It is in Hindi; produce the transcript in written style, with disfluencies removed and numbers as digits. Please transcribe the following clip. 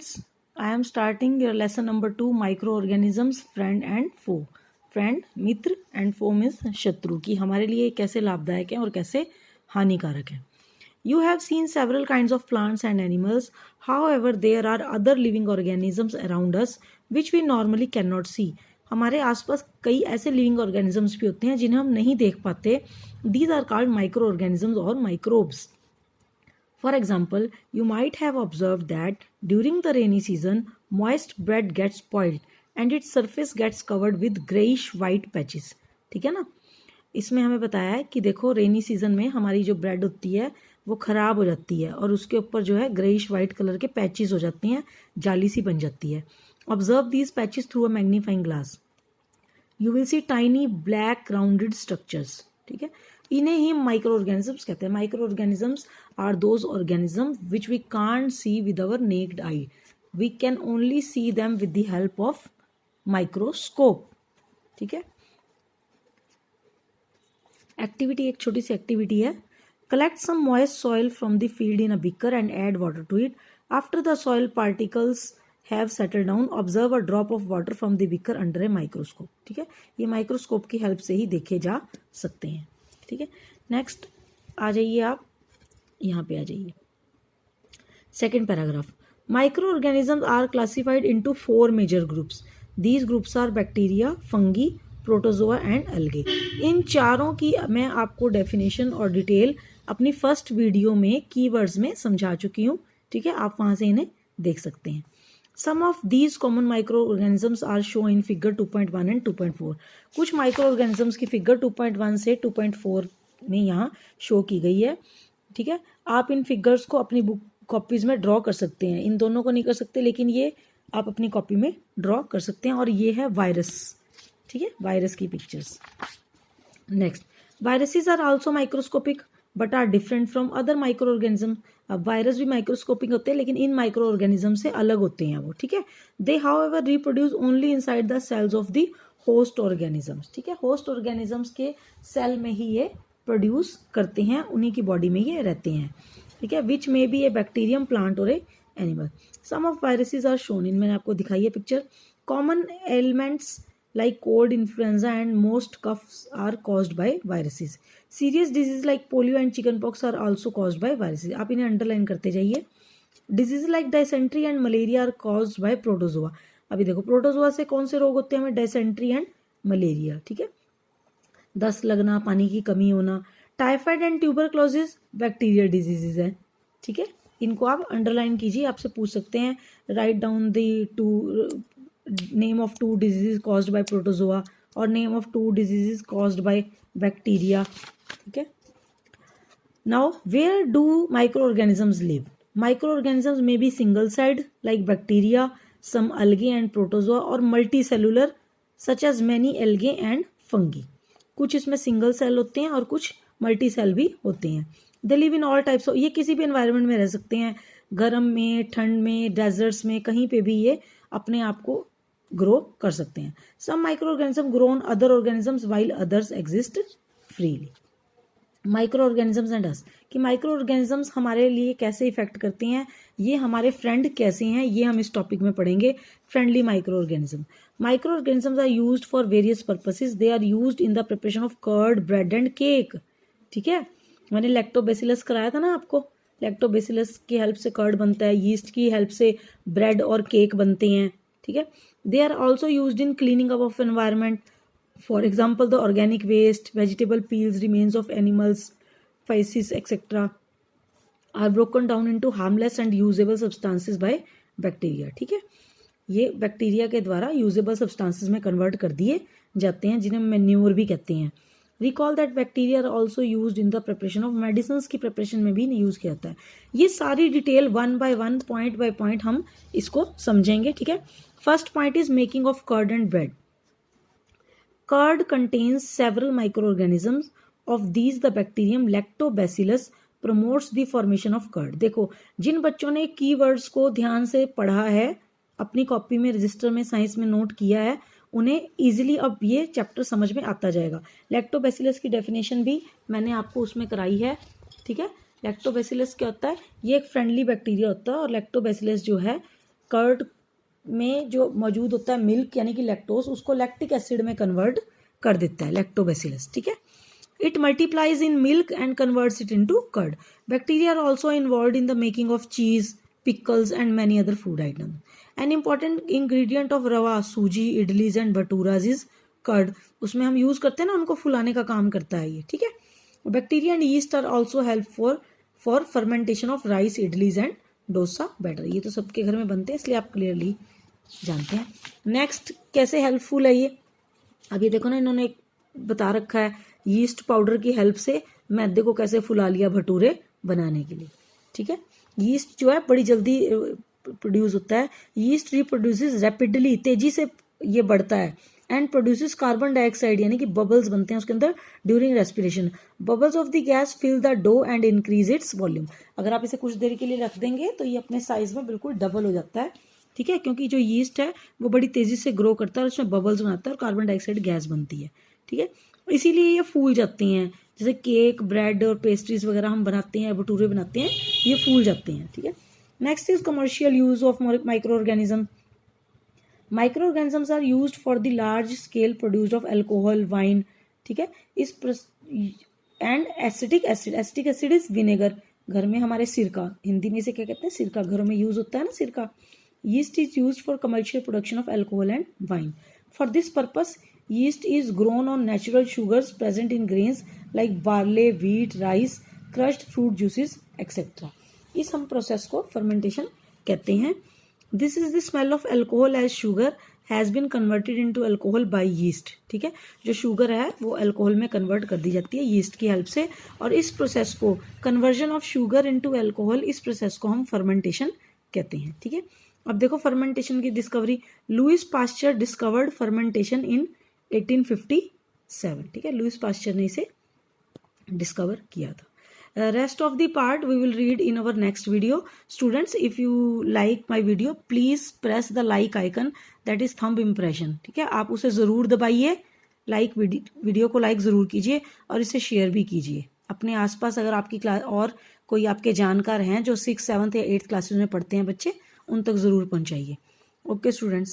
students, I am starting your lesson number 2, microorganisms, friend and foe. Friend Mitra and foam is शत्रु, कि हमारे लिए कैसे लाभदायक है और कैसे हानिकारक है. You have seen several kinds of plants and animals. However, there are other living organisms around us which we normally cannot see. हमारे आसपास कई ऐसे लिविंग ऑर्गेनिजम्स भी होते हैं जिन्हें हम नहीं देख पाते. These are called microorganisms or microbes. For example, you might have observed that during the rainy season, moist bread gets spoiled and its surface gets covered with grayish white patches. ठीक है ना. इसमें हमें बताया है कि देखो रेनी सीजन में हमारी जो ब्रेड होती है वो खराब हो जाती है और उसके ऊपर जो है ग्रेइश वाइट कलर के पैचेस हो जाती हैं, जाली सी बन जाती है. Observe these patches through a magnifying glass. You will see tiny black rounded structures. ठीक है, इन्हें ही माइक्रो ऑर्गेनिजम्स कहते हैं. Micro organisms are those organisms which we can't see with our naked eye. We can only see them with the help of microscope. ठीक है. एक्टिविटी, एक छोटी सी एक्टिविटी है. Collect some moist soil from the field in a beaker and add water to it. After the soil particles have settled down, observe a drop of water from the beaker under a microscope. ठीक है, ये माइक्रोस्कोप की हेल्प से ही देखे जा सकते हैं. ठीक है. नेक्स्ट आ जाइए, आप यहाँ पे आ जाइए. Second paragraph. Micro organisms are classified into 4 major groups. These groups are bacteria, fungi, protozoa and algae. इन चारों की मैं आपको डेफिनेशन और डिटेल अपनी फर्स्ट वीडियो में कीवर्ड्स में समझा चुकी हूँ. ठीक है, आप वहाँ से इन्हें देख सकते हैं. Some of these common micro organisms are show in figure 2.1 and 2.4. कुछ माइक्रो ऑर्गेनिजम्स की फिगर 2.1 से 2.4 में यहाँ शो की गई है. ठीक है, आप इन फिगर्स को अपनी बुक कॉपीज में ड्रॉ कर सकते हैं. इन दोनों को नहीं कर सकते, लेकिन ये आप अपनी कॉपी में ड्रॉ कर सकते हैं. और ये है वायरस. ठीक है, वायरस की pictures. Next, viruses are also microscopic but are different from other micro organism. अब वायरस भी माइक्रोस्कोपिक होते हैं, लेकिन इन माइक्रो ऑर्गेनिज्म से अलग होते हैं वो. ठीक है. They however reproduce only inside the cells of the host organisms. ठीक है, होस्ट ऑर्गेनिजम्स के सेल में ही ये प्रोड्यूस करते हैं, उन्हीं की बॉडी में ये रहते हैं. ठीक है, which may be a bacterium, plant और a animal. Some of viruses are shown. इनमें आपको दिखाई है picture. Common elements like cold, influenza and most coughs are caused by viruses. Serious diseases like polio and chickenpox are also caused by viruses. आप इन्हें अंडरलाइन करते जाइए. Diseases like dysentery and malaria are caused by protozoa. अभी देखो प्रोटोजोआ से कौन से रोग होते हैं हमें? Dysentery and malaria. ठीक है, दस्त लगना, पानी की कमी होना. Typhoid and tuberculosis bacterial diseases है. ठीक है, इनको आप अंडरलाइन कीजिए. आपसे पूछ सकते हैं write down the name of 2 diseases caused by protozoa or name of 2 diseases caused by bacteria. Okay, now where do microorganisms live? Microorganisms may be single celled like bacteria, some algae and protozoa, or multicellular such as many algae and fungi. कुछ इसमें सिंगल सेल होते हैं और कुछ मल्टी सेल भी होते हैं. They live in all types of. ये किसी भी एनवायरनमेंट में रह सकते हैं, गर्म में, ठंड में, डेजर्ट्स में, कहीं पे भी ये अपने आप को ग्रो कर सकते हैं. Some micro organism grow on other organisms while others exist freely. Micro organisms and us, कि माइक्रो ऑर्गेनिजम्स हमारे लिए कैसे इफेक्ट करते हैं, ये हमारे फ्रेंड कैसे हैं, ये हम इस टॉपिक में पढ़ेंगे. Friendly micro organism. Micro organisms are used for various purposes. They are used in the preparation of curd, bread and cake. ठीक है, मैंने लैक्टोबैसिलस कराया था ना आपको. लैक्टोबैसिलस की हेल्प से कर्ड बनता है, यीस्ट की हेल्प से ब्रेड और केक बनते हैं. ठीक है. They are also used in cleaning up of environment. For example, the organic waste, vegetable peels, remains of animals, feces, etc. are broken down into harmless and usable substances by bacteria. ठीक है, ये बैक्टीरिया के द्वारा यूजेबल सब्सटेंसेस में कन्वर्ट कर दिए जाते हैं, जिन्हें मैन्योर भी कहते हैं. Recall that bacteria are also used in the preparation of medicine. की प्रिपरेशन में भी यूज किया जाता है. ये सारी detail 1 by 1, point by point हम इसको समझेंगे. ठीक है. First point is making of curd and bread. Curd contains several microorganisms. Of these, the bacterium Lactobacillus promotes the formation of curd. देखो, जिन बच्चों ने कीवर्ड्स को ध्यान से पढ़ा है, अपनी कॉपी में, रजिस्टर में, साइंस में नोट किया है, उन्हें इजीली अब ये चैप्टर समझ में आता जाएगा. लैक्टोबैसिलस की डेफिनेशन भी मैंने आपको उसमें कराई है. ठीक है, लैक्टोबैसिलस क्या होता है? ये एक फ्रेंडली बैक्टीरिया होता है और लैक्टोबैसिलस जो है कर्ड में जो मौजूद होता है मिल्क यानी कि लैक्टोज, उसको लैक्टिक एसिड में कन्वर्ट कर देता है, लैक्टोबैसिलस, ठीक है। It multiplies in milk and converts it into curd. Bacteria are also involved in the making of cheese, pickles and many other food items. An important ingredient of rava, सूजी, idlis and bhaturas is curd. उसमें हम यूज करते हैं ना, उनको फुलाने का काम करता है ये, ठीक है। Bacteria and yeast are also helpful for fermentation of rice, idlis and dosa batter. ये तो सबके घर में बनते हैं, इसलिए आप क्लियरली जानते हैं। नेक्स्ट कैसे हेल्पफुल है ये, अब ये देखो ना, इन्होंने एक बता रखा है, यीस्ट पाउडर की हेल्प से मैदे को कैसे फुला लिया भटूरे बनाने के लिए, ठीक है। यीस्ट जो है बड़ी जल्दी प्रोड्यूस होता है, यीस्ट रिप्रोड्यूसेस रैपिडली, तेजी से ये बढ़ता है, एंड प्रोड्यूसेस कार्बन डाइऑक्साइड यानी कि बबल्स बनते हैं उसके अंदर during respiration. Bubbles of the gas fill the dough and increase its volume. अगर आप इसे कुछ देर के लिए रख देंगे तो ये अपने साइज में बिल्कुल डबल हो जाता है, ठीक है, क्योंकि जो यीस्ट है वो बड़ी तेजी से ग्रो करता है और उसमें बबल्स बनाता है और कार्बन डाइऑक्साइड गैस बनती है, ठीक है। इसीलिए ये फूल जाती हैं, जैसे केक, ब्रेड और पेस्ट्रीज वगैरह हम बनाते हैं, भटूरे बनाते हैं, ये फूल जाते हैं, ठीक है। Next is commercial use of micro organism. Micro organisms are used for the large scale produced of alcohol, wine, ठीक है। इस and acetic acid, acetic acid is vinegar, घर में हमारे सिरका, हिंदी में से क्या कहते हैं, सिरका, घरों में यूज होता है ना सिरका। Yeast is used for commercial production of alcohol and wine. For this purpose, yeast is grown on natural sugars present in grains like barley, wheat, rice, crushed fruit juices, etc. इस हम प्रोसेस को fermentation कहते हैं। This is the smell of alcohol as sugar has been converted into alcohol by yeast, ठीक है। जो शुगर है वो अल्कोहल में कन्वर्ट कर दी जाती है यीस्ट की हेल्प से, और इस प्रोसेस को conversion of sugar into alcohol, इस प्रोसेस को हम फर्मेंटेशन कहते हैं, ठीक है। अब देखो फर्मेंटेशन की discovery, Louis Pasteur discovered fermentation in 1857, ठीक है, लुइस पास्चर ने इसे डिस्कवर किया था। Rest of the part we will read in our next video. Students, if you like my video please press the like icon, that is thumb impression, ठीक है, आप उसे जरूर दबाइए, लाइक वीडियो को लाइक जरूर कीजिए और इसे शेयर भी कीजिए अपने आसपास। अगर आपकी क्लास और कोई आपके जानकार हैं जो 6th, 7th या 8th क्लासेस में पढ़ते हैं बच्चे, उन तक ज़रूर पहुंचाइए। Okay students.